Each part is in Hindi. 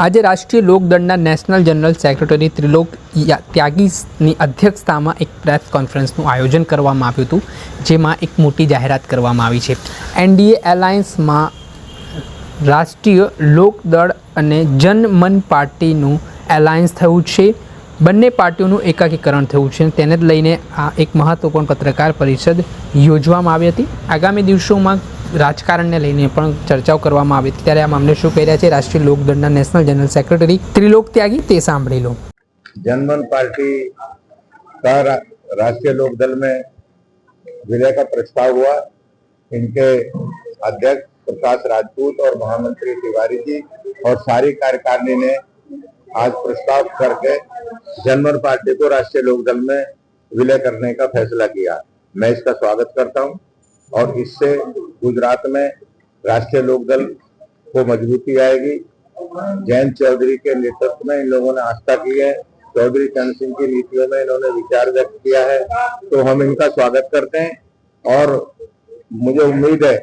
આજે રાષ્ટ્રીય લોકદળના નેશનલ જનરલ સેક્રેટરી ત્રિલોક ત્યાગીની અધ્યક્ષતામાં એક પ્રેસ કોન્ફરન્સનું આયોજન કરવામાં આવ્યું હતું, જેમાં એક મોટી જાહેરાત કરવામાં આવી છે। એનડીએ એલાયન્સમાં રાષ્ટ્રીય લોકદળ અને જનમન પાર્ટીનું એલાયન્સ થયું છે। બંને પાર્ટીઓનું એકાકીકરણ થયું છે, તેને જ લઈને આ એક મહત્વપૂર્ણ પત્રકાર પરિષદ યોજવામાં આવી હતી। આગામી દિવસોમાં રાજકારણને લઈને પણ ચર્ચાઓ કરવામાં આવી હતી, ત્યારે આ મામલે શું કહી રહ્યા છે રાષ્ટ્રીય લોકદળના નેશનલ જનરલ सेक्रेटरी त्रिलोक त्यागी, ते सांभળી लो। जनमन पार्टी का राष्ट्रीय लोकदल में विलय का प्रस्ताव हुआ। इनके अध्यक्ष प्रकाश राजपूत और महामंत्री तिवारी जी और सारी कार्यकारिणी ने आज प्रस्ताव करके जनमन पार्टी को राष्ट्रीय लोकदल में विलय करने का फैसला किया। मैं इसका स्वागत करता हूं और इससे गुजरात में राष्ट्रीय लोकदल को मजबूती आएगी। जयंत चौधरी के नेतृत्व में इन लोगों ने आस्था की है, चौधरी चरण सिंह की नीतियों में इन्होंने विचार व्यक्त किया है, तो हम इनका स्वागत करते हैं और मुझे उम्मीद है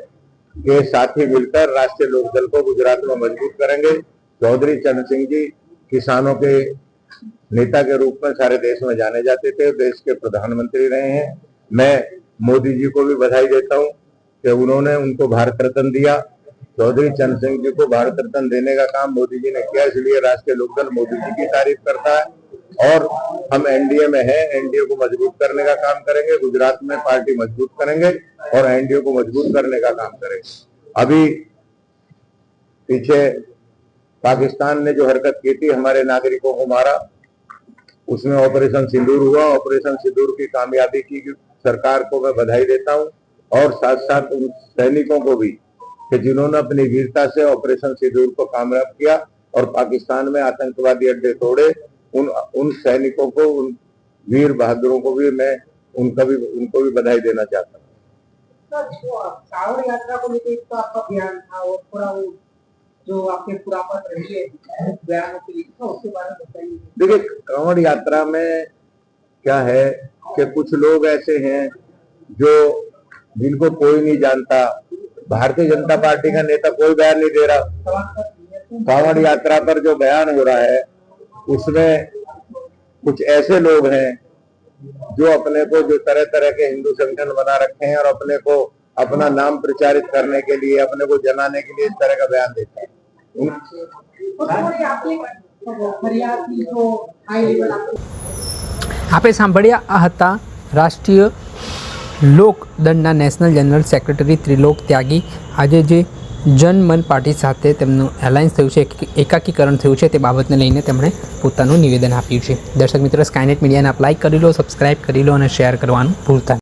कि साथ ही मिलकर राष्ट्रीय लोकदल को गुजरात में मजबूत करेंगे। चौधरी चरण सिंह जी किसानों के नेता के रूप में सारे देश में जाने जाते थे, देश के प्रधानमंत्री रहे हैं। मैं मोदी जी को भी बधाई देता हूं कि उन्होंने उनको भारत रत्न दिया। चौधरी चरण सिंह जी को भारत रत्न देने का काम मोदी जी ने किया, इसलिए राष्ट्रीय लोकदल मोदी जी की तारीफ करता है और हम एनडीए में हैं, एनडीए को मजबूत करने का काम करेंगे। गुजरात में पार्टी मजबूत करेंगे और एनडीए को मजबूत करने का काम करेंगे। अभी पीछे पाकिस्तान ने जो हरकत की थी, हमारे नागरिकों को मारा, उसमें ऑपरेशन सिंदूर हुआ। ऑपरेशन सिंदूर की कामयाबी की सरकार को मैं बधाई देता हूं और साथ साथ उन सैनिकों को भी कि जिन्होंने अपनी वीरता से ऑपरेशन सिंदूर को कामयाब किया और पाकिस्तान में आतंकवादी अड्डे तोड़े। उन सैनिकों को, उन वीर बहादुरों को भी मैं उनको भी बधाई देना चाहता हूँ। कांवड़ यात्रा को लेकर तो आपका बयान था और पूरा वो जो आपके पुरापत रही बयानों के लिए था, उसके बारे में बताइए। देखिए, कांवड़ यात्रा में क्या है कि कुछ लोग ऐसे हैं जो जिनको कोई नहीं जानता। भारतीय जनता पार्टी का नेता कोई बयान नहीं दे रहा। कांवड़ यात्रा पर जो बयान हो रहा है उसमें कुछ ऐसे लोग हैं जो अपने को, जो तरह तरह के हिंदू संगठन बना रखे हैं और अपने को अपना नाम प्रचारित करने के लिए, अपने को जनाने के लिए इस तरह का बयान देते हैं। आपे सांभळ्या आ हता राष्ट्रीय લોકદળના નેશનલ જનરલ સેક્રેટરી ત્રિલોક ત્યાગી। આજે જે જનમન પાર્ટી સાથે તેમનું એલાયન્સ થયું છે, એકાકીકરણ થયું છે, તે બાબતને લઈને તેમણે પોતાનું નિવેદન આપ્યું છે। દર્શક મિત્રો, સ્કાયનેટ મીડિયાને આપ લાઇક કરી લો, સબસ્ક્રાઇબ કરી લો અને શેર કરવાનું ભૂલતા નહીં।